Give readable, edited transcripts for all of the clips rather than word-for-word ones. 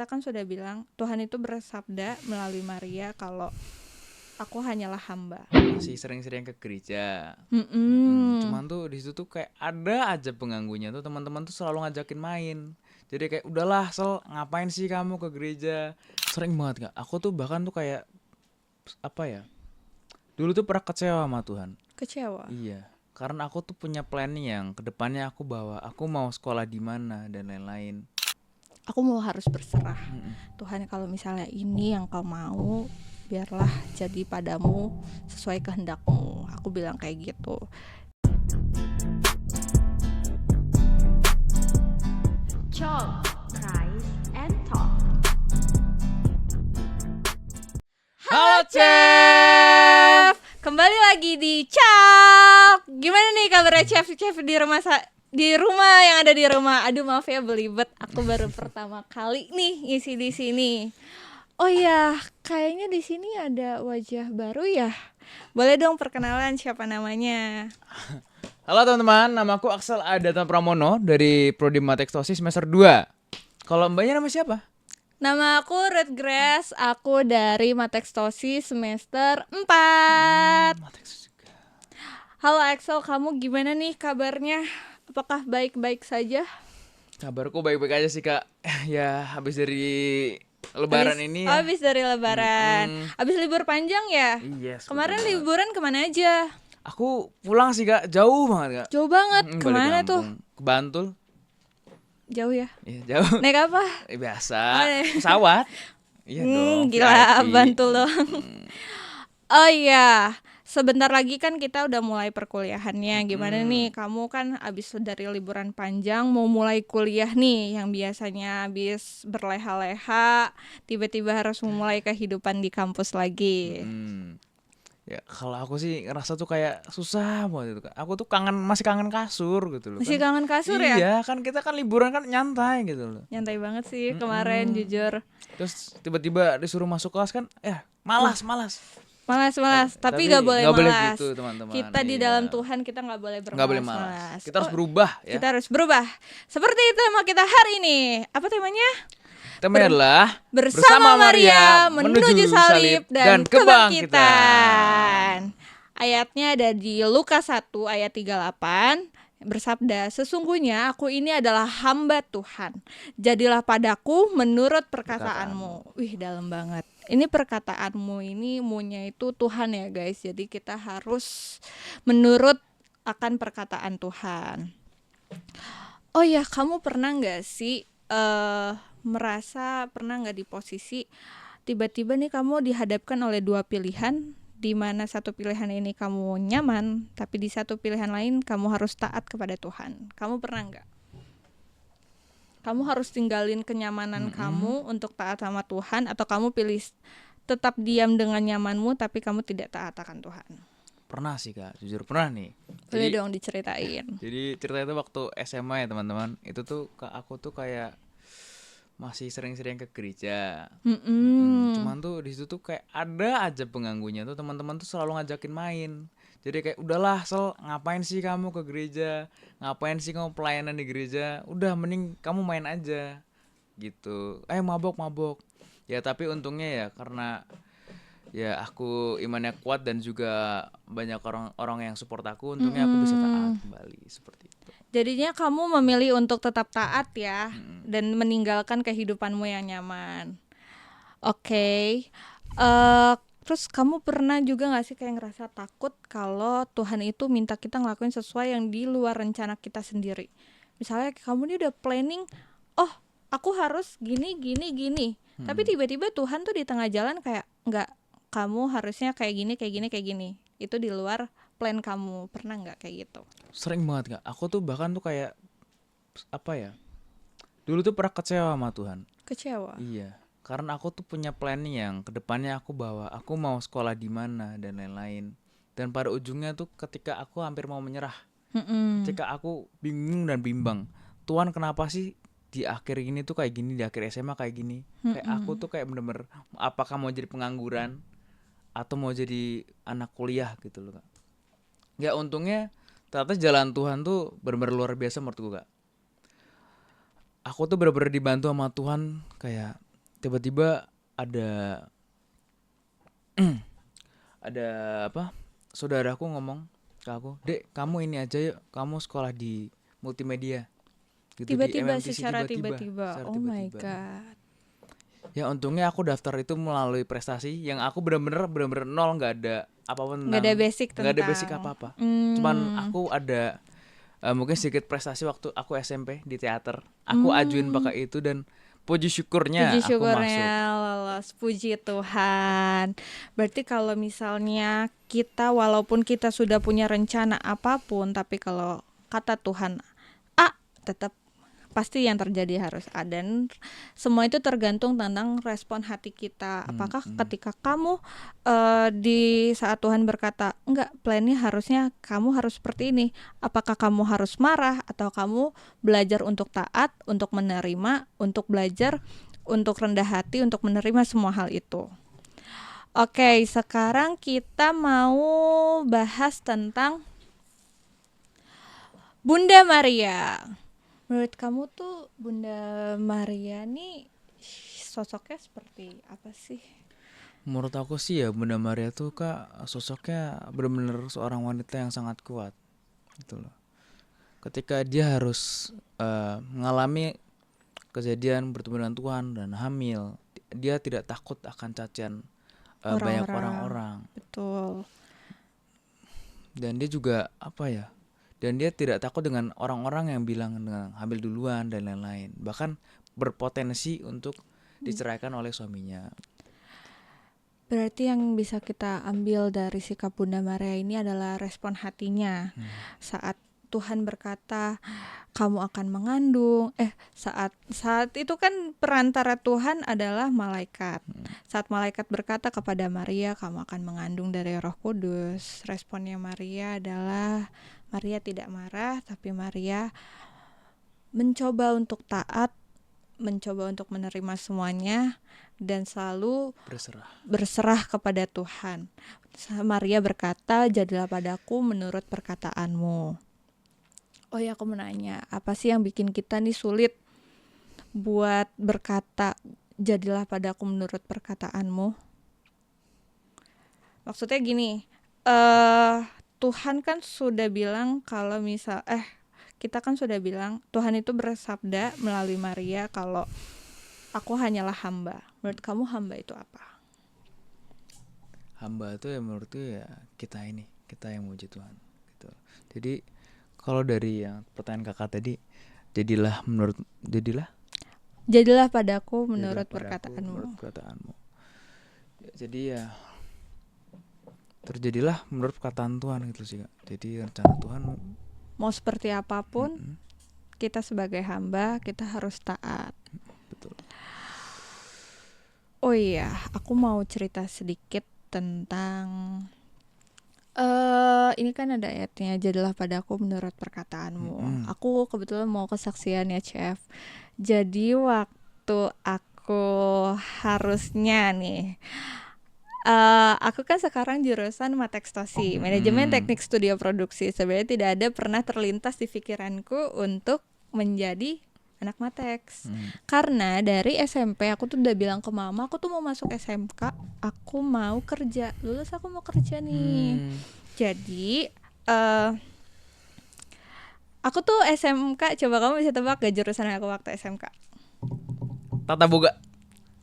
kita kan sudah bilang Tuhan itu bersabda melalui Maria kalau aku hanyalah hamba. Masih sering-sering ke gereja. Cuman tuh di situ tuh kayak ada aja pengganggunya tuh, teman-teman tuh selalu ngajakin main. Jadi kayak udahlah, ngapain sih kamu ke gereja? Sering banget Kak. Aku tuh bahkan tuh kayak apa ya? Dulu tuh pernah kecewa sama Tuhan. Kecewa. Iya. Karena aku tuh punya planning yang kedepannya aku mau sekolah di mana dan lain-lain. Aku mau harus berserah. Tuhan, kalau misalnya ini yang kau mau, biarlah jadi padamu sesuai kehendakmu. Aku bilang kayak gitu. Talk, Price, and Talk. Halo Chef! Kembali lagi di Cak. Gimana nih kabarnya Chef di rumah yang ada di rumah? Aduh maaf ya belibet, aku baru pertama kali nih ngisi di sini. Oh iya, kayaknya di sini ada wajah baru ya. Boleh dong perkenalan siapa namanya? Halo teman-teman, namaku Axel Adata Pramono dari Prodi Matekstosi semester 2. Kalau mbaknya nama siapa? Nama aku Red Grace, aku dari Matekstosi semester 4. Matekstosi juga. Halo Axel, kamu gimana nih kabarnya? Apakah baik-baik saja? Kabarku baik-baik aja sih Kak. Ya habis dari Lebaran ini ya. Habis dari Lebaran. Habis libur panjang ya? Yes, Kemarin betul banget. liburan kemana aja? Aku pulang sih Kak, jauh banget Kak. Jauh banget. Balik Kemana tuh? kampung. Ke Bantul. Jauh ya? Iya jauh. Naik apa? Biasa. Oh, iya. Pesawat. Iya dong. Gila, VIP. Bantul dong. Oh iya, sebentar lagi kan kita udah mulai perkuliahannya. Gimana nih, kamu kan abis dari liburan panjang mau mulai kuliah nih, yang biasanya abis berleha-leha, tiba-tiba harus memulai kehidupan di kampus lagi. Ya kalau aku sih ngerasa tuh kayak susah banget itu Kak. Aku tuh masih kangen kasur gitu loh. Masih Kan, kangen kasur ya? iya kan kita kan liburan kan nyantai gitu loh. Nyantai banget sih kemarin, jujur. Terus tiba-tiba disuruh masuk kelas kan, malas. Malas, tapi nggak boleh nggak boleh malas. gitu teman-teman. Kita di Iya. dalam Tuhan kita nggak boleh Nggak boleh bermalas-malas. malas. Kita harus berubah ya. Kita harus berubah. Seperti tema kita hari ini. Apa temanya? Temanya adalah Bersama Maria menuju salib dan kebangkitan. Ayatnya ada di Lukas 1 ayat 38. Bersabda, sesungguhnya aku ini adalah hamba Tuhan. Jadilah padaku menurut perkataanmu. Wih, dalam banget. Ini perkataanmu ini munya itu Tuhan ya guys. Jadi kita harus menurut akan perkataan Tuhan. Oh ya, kamu pernah nggak sih merasa pernah nggak di posisi tiba-tiba nih kamu dihadapkan oleh dua pilihan, di mana satu pilihan ini kamu nyaman, tapi di satu pilihan lain kamu harus taat kepada Tuhan. Kamu pernah nggak? Kamu harus tinggalin kenyamanan kamu untuk taat sama Tuhan, atau kamu pilih tetap diam dengan nyamanmu tapi kamu tidak taat akan Tuhan? Pernah sih Kak, jujur pernah nih. Boleh dong diceritain. Jadi cerita itu waktu SMA ya teman-teman. Itu tuh aku tuh kayak masih sering-sering ke gereja. Cuman tuh di situ tuh kayak ada aja pengganggunya tuh, teman-teman tuh selalu ngajakin main. Jadi kayak udahlah, ngapain sih kamu ke gereja? Ngapain sih kamu pelayanan di gereja? Udah mending kamu main aja. Gitu. Mabok. Ya tapi untungnya ya karena ya aku imannya kuat dan juga banyak orang-orang yang support aku, untungnya aku bisa taat kembali seperti itu. Jadinya kamu memilih untuk tetap taat ya, dan meninggalkan kehidupanmu yang nyaman. Oke. Terus kamu pernah juga gak sih kayak ngerasa takut kalau Tuhan itu minta kita ngelakuin sesuai yang di luar rencana kita sendiri? Misalnya kamu nih udah planning, oh aku harus gini. Tapi tiba-tiba Tuhan tuh di tengah jalan kayak, enggak, kamu harusnya kayak gini. Itu di luar plan kamu. Pernah gak kayak gitu? Sering banget Kak. Aku tuh bahkan tuh kayak apa ya? Dulu tuh pernah kecewa sama Tuhan. Kecewa? Iya. Karena aku tuh punya planning yang kedepannya aku mau sekolah di mana dan lain-lain. Dan pada ujungnya tuh ketika aku hampir mau menyerah, ketika aku bingung dan bimbang, Tuhan kenapa sih di akhir ini tuh kayak gini, di akhir SMA kayak gini? Kayak aku tuh kayak bener-bener apakah mau jadi pengangguran atau mau jadi anak kuliah gitu loh Kak. Ya untungnya ternyata jalan Tuhan tuh bener-bener luar biasa menurutku Kak. Aku tuh bener-bener dibantu sama Tuhan kayak tiba-tiba ada ada apa? Saudaraku ngomong ke aku, "Dek, kamu ini aja yuk, kamu sekolah di multimedia." Gitu di Tiba-tiba MMTC secara tiba-tiba. secara Oh my tiba-tiba. god. Ya untungnya aku daftar itu melalui prestasi yang aku bener-bener nol, nggak ada apa-apa Nggak ada basic nggak ada basic tentang. apa-apa. Cuman aku ada mungkin sedikit prestasi waktu aku SMP di teater. Aku ajuin pakai itu dan puji syukurnya Puji aku masuk. syukurnya lolos, puji Tuhan. Berarti kalau misalnya kita walaupun kita sudah punya rencana apapun, tapi kalau kata Tuhan A, tetap pasti yang terjadi harus A, dan semua itu tergantung tentang respon hati kita. Apakah ketika kamu di saat Tuhan berkata enggak, plannya harusnya kamu harus seperti ini, apakah kamu harus marah atau kamu belajar untuk taat, untuk menerima, untuk belajar untuk rendah hati, untuk menerima semua hal itu. Oke, sekarang kita mau bahas tentang Bunda Maria. Menurut kamu tuh Bunda Maria nih sosoknya seperti apa sih? Menurut aku sih ya Bunda Maria tuh Kak sosoknya benar-benar seorang wanita yang sangat kuat gitu loh. Ketika dia harus mengalami kejadian bertemu dengan Tuhan dan hamil, dia tidak takut akan cacian banyak orang-orang. Betul. Dan dia juga apa ya? Dan dia tidak takut dengan orang-orang yang bilang dengan hamil duluan dan lain-lain. Bahkan berpotensi untuk diceraikan oleh suaminya. Berarti yang bisa kita ambil dari sikap Bunda Maria ini adalah respon hatinya. Saat Tuhan berkata kamu akan mengandung, saat itu kan perantara Tuhan adalah malaikat. Saat malaikat berkata kepada Maria kamu akan mengandung dari Roh Kudus, responnya Maria adalah Maria tidak marah, tapi Maria mencoba untuk taat, mencoba untuk menerima semuanya, dan selalu berserah kepada Tuhan. Maria berkata, jadilah padaku menurut perkataanmu. Oh ya, aku mau nanya, apa sih yang bikin kita nih sulit buat berkata, jadilah padaku menurut perkataanmu? Maksudnya gini, Tuhan kan sudah bilang kalau kita kan sudah bilang Tuhan itu bersabda melalui Maria kalau aku hanyalah hamba. Menurut kamu hamba itu apa? Hamba itu ya menurutku ya kita yang muji Tuhan gitu. Jadi kalau dari yang pertanyaan kakak tadi, jadilah padaku menurut perkataanmu. Ya, jadi ya terjadilah menurut perkataan Tuhan gitu sih Kak. Jadi rencana Tuhan mau seperti apapun, kita sebagai hamba kita harus taat. Betul. Oh iya, aku mau cerita sedikit tentang ini kan ada ayatnya, jadilah padaku menurut perkataanmu. Aku kebetulan mau kesaksian ya Chef. Jadi waktu aku harusnya nih aku kan sekarang jurusan Matekstosi, manajemen teknik studio produksi. Sebenarnya tidak ada pernah terlintas di pikiranku untuk menjadi anak Mateks. Karena dari SMP aku tuh udah bilang ke mama, aku tuh mau masuk SMK, aku mau kerja. Lulus aku mau kerja nih. Jadi aku tuh SMK, coba kamu bisa tebak gak jurusan aku waktu SMK? Tata Boga.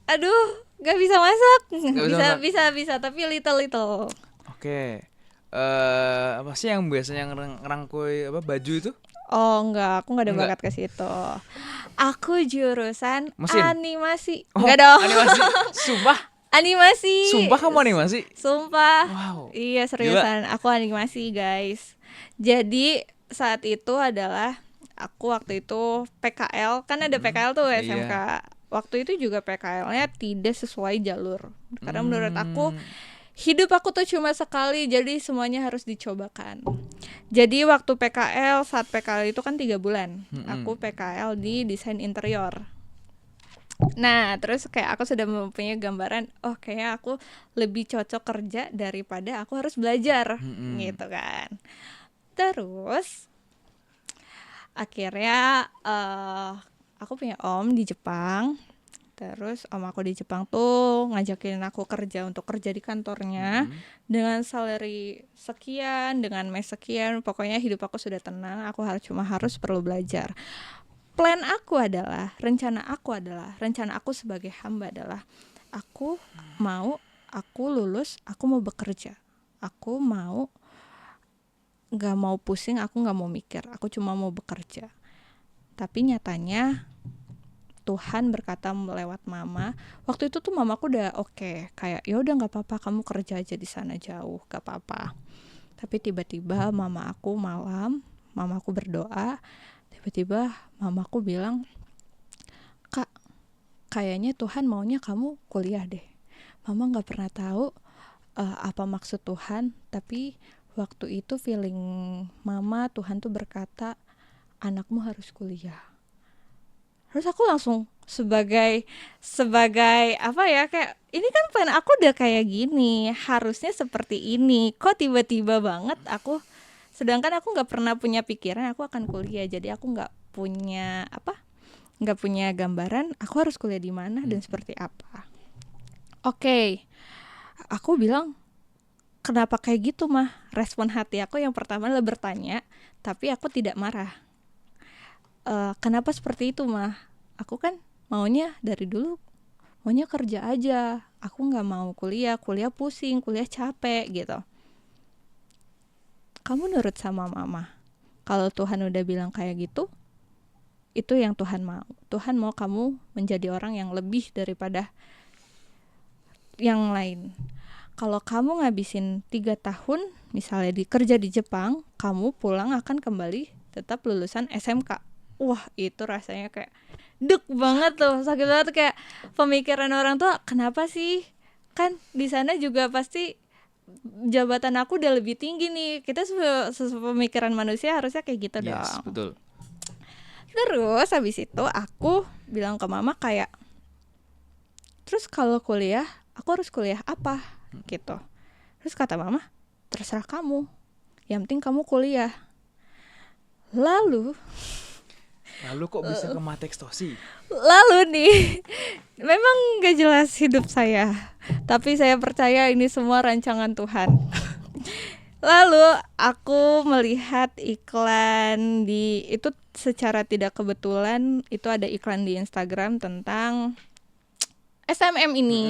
Aduh, gak bisa masak. Bisa, tapi little. Oke. Apa sih yang biasanya ngerangkui baju itu? Oh enggak, aku gak ada bakat ke situ. Aku jurusan animasi. Enggak dong. Animasi. Sumpah. Animasi. Sumpah kamu animasi? Sumpah. Wow. Iya seriusan, aku animasi guys. Jadi saat itu adalah aku waktu itu PKL, kan ada PKL tuh SMK. Iya. Waktu itu juga PKL-nya tidak sesuai jalur. Karena menurut aku hidup aku tuh cuma sekali, jadi semuanya harus dicobakan. Jadi waktu saat PKL itu kan 3 bulan. Aku PKL di desain interior. Nah, terus kayak aku sudah mempunyai gambaran, oh kayaknya aku lebih cocok kerja daripada aku harus belajar, gitu kan. Terus akhirnya aku punya om di Jepang. Terus om aku di Jepang tuh ngajakin aku untuk kerja di kantornya dengan salary sekian, dengan mes sekian, pokoknya hidup aku sudah tenang, aku harus perlu belajar. Rencana aku sebagai hamba adalah aku lulus, aku mau bekerja. Aku gak mau pusing, aku gak mau mikir, aku cuma mau bekerja. Tapi nyatanya Tuhan berkata lewat mama. Waktu itu tuh mamaku udah oke, kayak ya udah nggak apa-apa, kamu kerja aja di sana jauh, nggak apa-apa. Tapi tiba-tiba mamaku berdoa, tiba-tiba mamaku bilang, Kak, kayaknya Tuhan maunya kamu kuliah deh. Mama nggak pernah tahu apa maksud Tuhan, tapi waktu itu feeling mama, Tuhan tuh berkata anakmu harus kuliah. Terus aku langsung sebagai apa ya, kayak ini kan plan aku udah kayak gini, harusnya seperti ini, kok tiba-tiba banget aku, sedangkan aku nggak pernah punya pikiran aku akan kuliah, jadi aku nggak punya gambaran aku harus kuliah di mana dan seperti apa. Oke, aku bilang kenapa kayak gitu mah? Respon hati aku yang pertama adalah bertanya, tapi aku tidak marah. Kenapa seperti itu mah? Aku kan maunya dari dulu maunya kerja aja, aku nggak mau kuliah pusing, kuliah capek gitu. Kamu nurut sama mama, kalau Tuhan udah bilang kayak gitu, itu yang Tuhan mau. Tuhan mau kamu menjadi orang yang lebih daripada yang lain. Kalau kamu ngabisin 3 tahun misalnya kerja di Jepang, kamu pulang akan kembali tetap lulusan SMK. Wah, itu rasanya kayak deg banget tuh, sakit banget, kayak pemikiran orang tuh kenapa sih, kan di sana juga pasti jabatan aku udah lebih tinggi nih, kita sesuai pemikiran manusia harusnya kayak gitu dong. Betul. Terus habis itu aku bilang ke mama kayak, terus kalau kuliah aku harus kuliah apa gitu. Terus kata mama, terserah kamu, yang penting kamu kuliah. Lalu kok bisa ke mata ekstasi? Lalu nih, memang gak jelas hidup saya, tapi saya percaya ini semua rancangan Tuhan. Lalu aku melihat iklan itu secara tidak kebetulan, itu ada iklan di Instagram tentang SMM ini.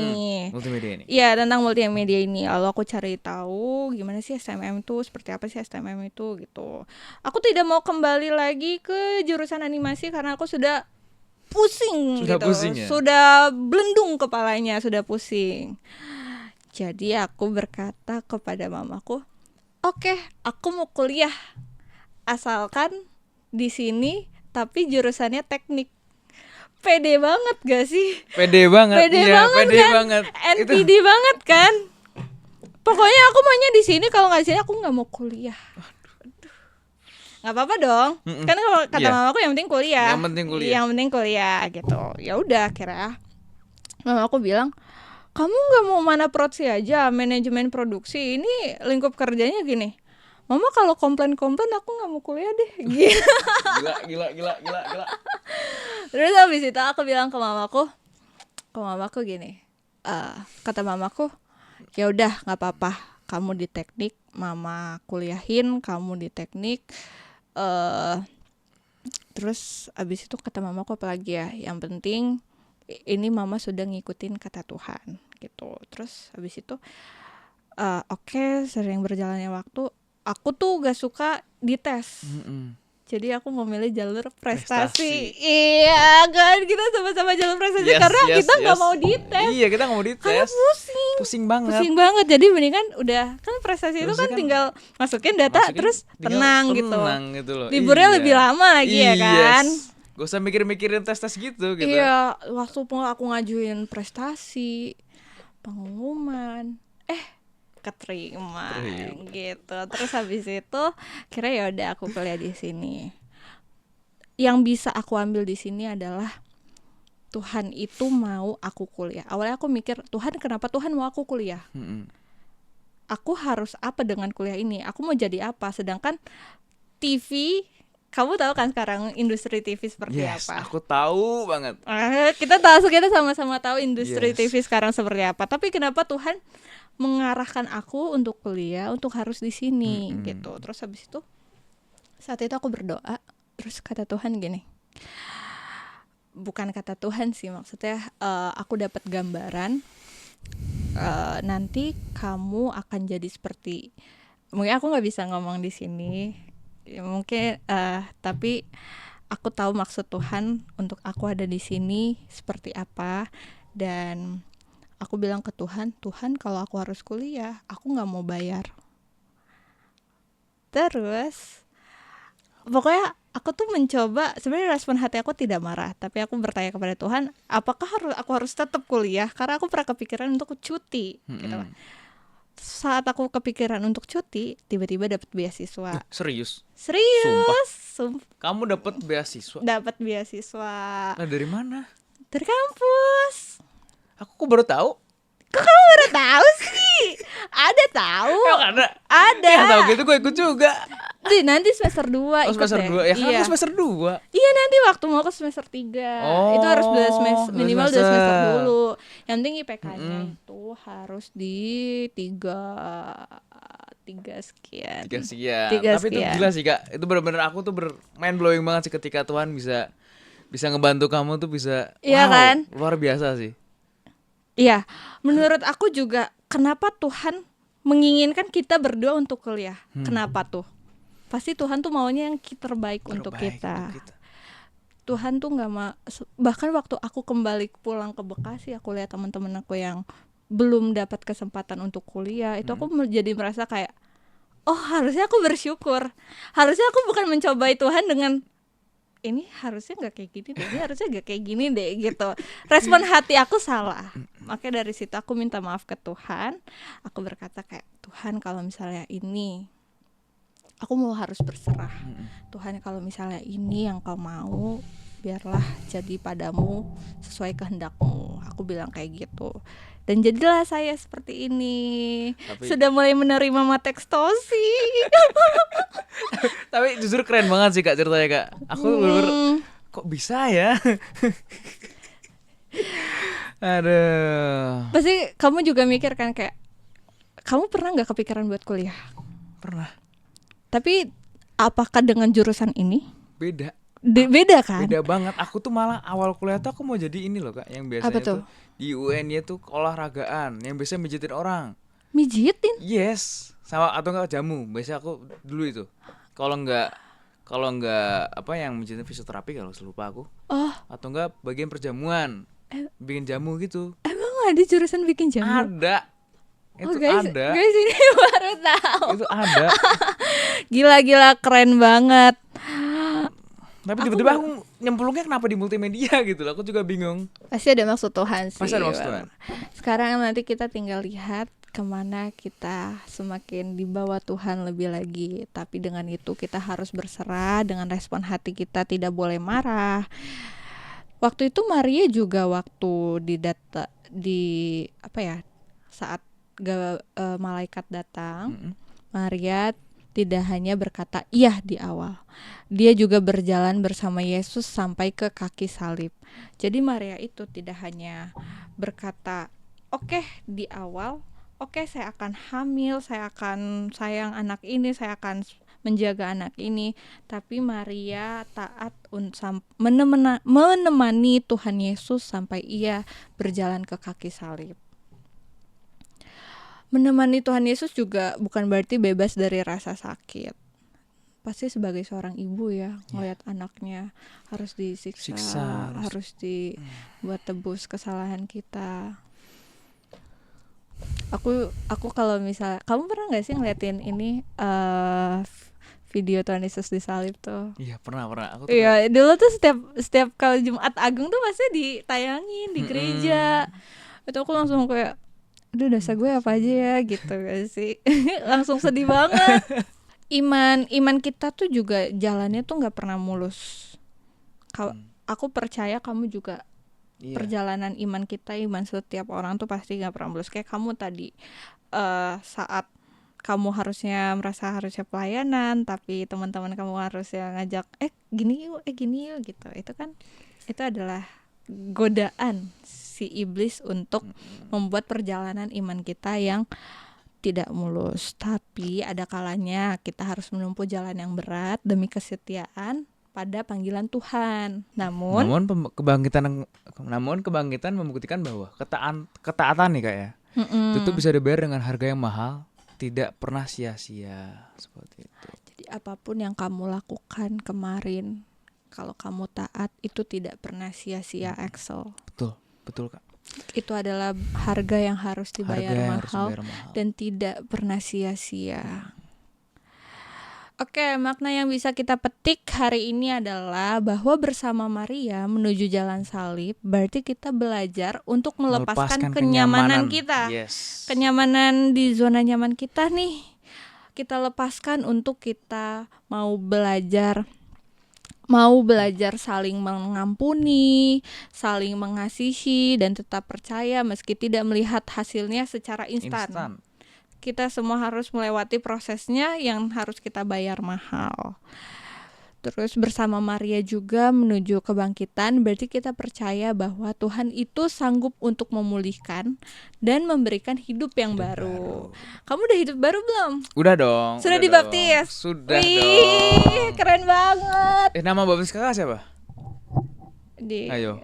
Multimedia ini. Iya, tentang multimedia ini. Lalu aku cari tahu gimana sih SMM itu, seperti apa sih SMM itu gitu. Aku tidak mau kembali lagi ke jurusan animasi karena aku sudah pusing Sudah gitu. pusing ya? Sudah belendung kepalanya, sudah pusing. Jadi aku berkata kepada mamaku, "Oke, aku mau kuliah. Asalkan di sini tapi jurusannya teknik." Pede banget gak sih? Pede banget kan? NPD banget kan? Pokoknya aku maunya di sini, kalau nggak di sini aku nggak mau kuliah. Nggak apa-apa dong. Kan kalau kata mamaku yang penting kuliah. Yang penting kuliah gitu. Ya udah, akhirnya mama aku bilang, kamu nggak mau mana prodi aja, manajemen produksi, ini lingkup kerjanya gini. Mama kalau komplain aku nggak mau kuliah deh. Gila. Terus habis itu aku bilang ke mamaku gini, kata mamaku, ya udah nggak apa-apa, kamu di teknik, mama kuliahin kamu di teknik. Terus habis itu kata mamaku apa lagi ya, yang penting ini mama sudah ngikutin kata Tuhan gitu. Terus habis itu oke, sering berjalannya waktu, aku tuh gak suka dites. Jadi aku memilih jalur prestasi. Iya kan, kita sama-sama jalur prestasi karena kita nggak mau dites. Iya, kita nggak mau dites. Karena pusing banget. Jadi mendingan udah kan prestasi itu kan tinggal masukin data terus tenang gitu loh. Liburnya lebih lama lagi ya kan. Gak usah mikir-mikirin tes gitu. Iya, waktu aku ngajuin prestasi, pengumuman, keterima gitu. Terus habis itu kira ya udah aku kuliah di sini. Yang bisa aku ambil di sini adalah Tuhan itu mau aku kuliah. Awalnya aku mikir, Tuhan kenapa Tuhan mau aku kuliah? Aku harus apa dengan kuliah ini? Aku mau jadi apa? Sedangkan TV Kamu tahu kan sekarang industri TV seperti Yes, apa? aku tahu banget. Kita sama-sama tahu industri Yes. TV sekarang seperti apa. Tapi kenapa Tuhan mengarahkan aku untuk kuliah, untuk harus di sini gitu. Terus habis itu saat itu aku berdoa, terus kata Tuhan gini. Bukan kata Tuhan sih, maksudnya aku dapat gambaran nanti kamu akan jadi seperti, mungkin aku nggak bisa ngomong di sini, ya, mungkin tapi aku tahu maksud Tuhan untuk aku ada di sini seperti apa. Dan aku bilang ke Tuhan, Tuhan kalau aku harus kuliah, aku nggak mau bayar. Terus pokoknya aku tuh mencoba, sebenarnya respon hati aku tidak marah, tapi aku bertanya kepada Tuhan, apakah aku harus tetap kuliah, karena aku pernah kepikiran untuk cuti gitu kan. Saat aku kepikiran untuk cuti, tiba-tiba dapat beasiswa. Serius? Serius, Kamu dapat beasiswa? dapat beasiswa Nah, dari mana? dari kampus. Aku kok baru tahu. Kok kamu baru tahu sih? Ada tahu. Emang ada? Ada. Ya tahu gitu gue ikut juga. Di nanti semester 2 Oh, ikut semester deh. 2. Ya kan Iya. aku semester 2. Iya, nanti waktu mau ke semester 3. Oh, Itu harus 2 semester, 2 minimal 2 semester. semester dulu. Yang penting IPK-nya itu harus di 3 sekian. 3 sekian. Tiga Tapi itu sekian. gila sih, Kak. Itu benar-benar aku tuh mind blowing banget sih ketika Tuhan bisa ngebantu kamu tuh bisa. Iya wow, kan? luar biasa sih. Iya, menurut aku juga kenapa Tuhan menginginkan kita berdua untuk kuliah. Kenapa tuh? Pasti Tuhan tuh maunya yang terbaik untuk Terbaik kita. untuk kita. Tuhan tuh nggak bahkan waktu aku kembali pulang ke Bekasi, aku lihat teman-teman aku yang belum dapat kesempatan untuk kuliah, itu aku jadi merasa kayak, oh harusnya aku bersyukur, harusnya aku bukan mencobai Tuhan dengan ini harusnya nggak kayak gini deh, ini harusnya nggak kayak gini deh gitu. Respon hati aku salah, makanya dari situ aku minta maaf ke Tuhan. Aku berkata kayak, Tuhan kalau misalnya ini aku mau harus berserah. Tuhan kalau misalnya ini yang kau mau, biarlah jadi padamu sesuai kehendakmu. Aku bilang kayak gitu. Dan jadilah saya seperti ini. Tapi- Sudah mulai menerima matekstosi. Tapi justru keren banget sih, Kak, ceritanya, Kak. Aku bener-bener kok bisa ya? Aduh. Pasti kamu juga mikir kan kayak, kamu pernah nggak kepikiran buat kuliah? Pernah. Tapi apakah dengan jurusan ini? Beda. Beda kan? Beda banget. Aku tuh malah awal kuliah tuh aku mau jadi ini loh, Kak, yang biasanya Apa tuh? tuh di UN-nya tuh olahragaan, yang biasanya mijitin orang. Mijitin? Yes, sama atau enggak jamu. Biasanya aku dulu itu. Kalau enggak apa yang mijitin fisioterapi kalau lupa aku. Oh, Atau enggak bagian perjamuan. Bikin jamu gitu. emang ada jurusan bikin jamu? Ada. Oh Itu guys, ada. guys ini baru tahu. Itu ada. Gila keren banget. Tapi tiba-tiba aku nyemplungnya kenapa di multimedia gitu loh. Aku juga bingung. Pasti ada maksud Tuhan sih. Pasti ada maksud Tuhan. Sekarang nanti kita tinggal lihat kemana kita semakin dibawa Tuhan lebih lagi. Tapi dengan itu kita harus berserah, dengan respon hati kita tidak boleh marah. Waktu itu Maria juga waktu saat malaikat datang, Maria tidak hanya berkata iya di awal. Dia juga berjalan bersama Yesus sampai ke kaki salib. Jadi Maria itu tidak hanya berkata, oke, di awal, oke, saya akan hamil, saya akan sayang anak ini, saya akan menjaga anak ini. Tapi Maria taat menemani Tuhan Yesus sampai ia berjalan ke kaki salib. Menemani Tuhan Yesus juga bukan berarti bebas dari rasa sakit. Pasti sebagai seorang ibu ya, ngeliat anaknya harus disiksa, harus dibuat tebus kesalahan kita. Aku kalau misalnya, kamu pernah nggak sih ngeliatin ini video Tuhan Yesus disalib tuh? Iya, pernah. Aku tuh Iya, dulu tuh setiap kali Jumat Agung tuh pasti ditayangin di gereja. Itu aku langsung kayak, aduh dosa gue apa aja ya gitu gak sih. Langsung sedih banget. Iman kita tuh juga jalannya tuh nggak pernah mulus. Aku percaya kamu juga perjalanan iman kita, iman setiap orang tuh pasti nggak pernah mulus. Kayak kamu tadi saat kamu harusnya pelayanan, tapi teman-teman kamu harusnya ngajak gini yuk gitu. Itu adalah godaan si iblis untuk membuat perjalanan iman kita yang tidak mulus. Tapi ada kalanya kita harus menempuh jalan yang berat demi kesetiaan pada panggilan Tuhan. Namun kebangkitan membuktikan bahwa ketaatan nih Kak ya. Itu tuh bisa dibayar dengan harga yang mahal, tidak pernah sia-sia seperti itu. Jadi apapun yang kamu lakukan kemarin, kalau kamu taat itu tidak pernah sia-sia, Axel. Betul Kak. Itu adalah harga yang harus dibayar mahal dan tidak pernah sia-sia. Oke, makna yang bisa kita petik hari ini adalah bahwa bersama Maria menuju jalan salib, berarti kita belajar untuk melepaskan kenyamanan kita. Yes. Kenyamanan di zona nyaman kita nih, kita lepaskan untuk kita mau belajar saling mengampuni, saling mengasihi, dan tetap percaya meski tidak melihat hasilnya secara instan. Kita semua harus melewati prosesnya yang harus kita bayar mahal. Terus bersama Maria juga menuju kebangkitan, berarti kita percaya bahwa Tuhan itu sanggup untuk memulihkan dan memberikan hidup yang baru. Kamu udah hidup baru belum? Udah dong. Sudah dibaptis? Sudah Wih, dong. keren banget. Nama baptis kakak siapa? Ayo.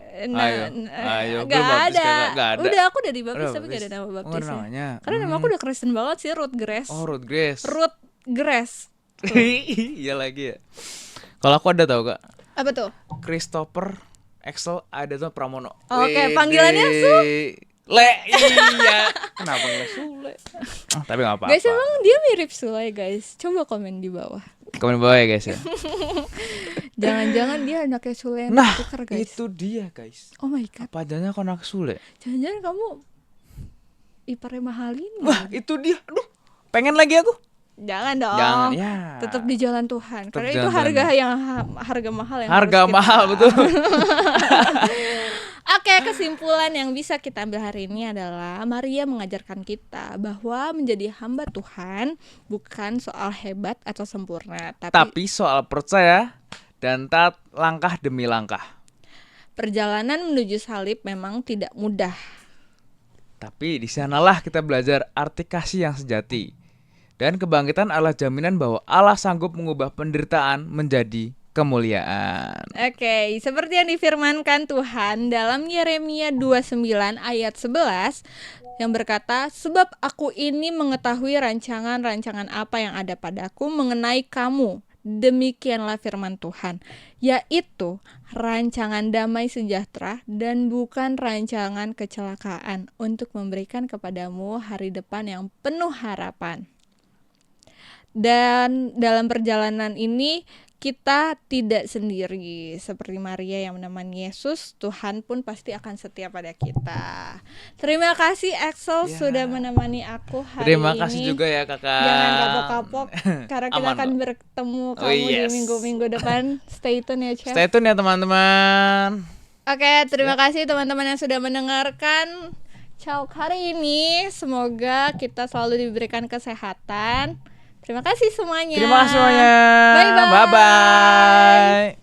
Gak ada. Udah, aku udah dibaptis tapi gak ada nama baptisnya. Namanya. Karena nama aku udah Kristen banget sih, Ruth Grace. Oh, Ruth Grace. Ruth Grace. Iya lagi ya. Kalau aku ada tahu Kak. Apa tuh? Christopher Axel ada tuh Pramono. Oke, panggilannya Sule. Iya. Kenapa nggak Sule? Tapi nggak apa-apa. Guys, emang dia mirip Sule guys. Coba komen di bawah. Komen bawah ya guys ya. Jangan-jangan dia anaknya Sule yang Nah, tukar guys. itu dia guys. Oh my god. Apa adanya kau anak Sule? Jangan-jangan kamu iparnya Mahalin. Wah, itu dia. Aduh, pengen lagi aku. Jangan dong. Jangan ya. Tetap di jalan Tuhan. Tetap Karena itu harga mahal yang harga harus mahal betul. Oke, kesimpulan yang bisa kita ambil hari ini adalah Maria mengajarkan kita bahwa menjadi hamba Tuhan bukan soal hebat atau sempurna, tapi soal percaya dan taat langkah demi langkah. Perjalanan menuju salib memang tidak mudah. Tapi di sanalah kita belajar arti kasih yang sejati. Dan kebangkitan adalah jaminan bahwa Allah sanggup mengubah penderitaan menjadi kemuliaan. Oke, seperti yang difirmankan Tuhan dalam Yeremia 29 ayat 11 yang berkata, sebab aku ini mengetahui rancangan-rancangan apa yang ada padaku mengenai kamu. Demikianlah firman Tuhan, yaitu rancangan damai sejahtera dan bukan rancangan kecelakaan, untuk memberikan kepadamu hari depan yang penuh harapan. Dan dalam perjalanan ini kita tidak sendiri. Seperti Maria yang menemani Yesus, Tuhan pun pasti akan setia pada kita. Terima kasih Axel sudah menemani aku hari ini. Terima kasih juga ya kakak. Jangan kapok-kapok karena kita akan bertemu kamu di minggu-minggu depan. Stay tune ya Chef. Stay tune ya teman-teman. Oke, terima kasih teman-teman yang sudah mendengarkan Talk hari ini. Semoga kita selalu diberikan kesehatan. Terima kasih semuanya. Terima kasih semuanya. Bye-bye. Bye-bye.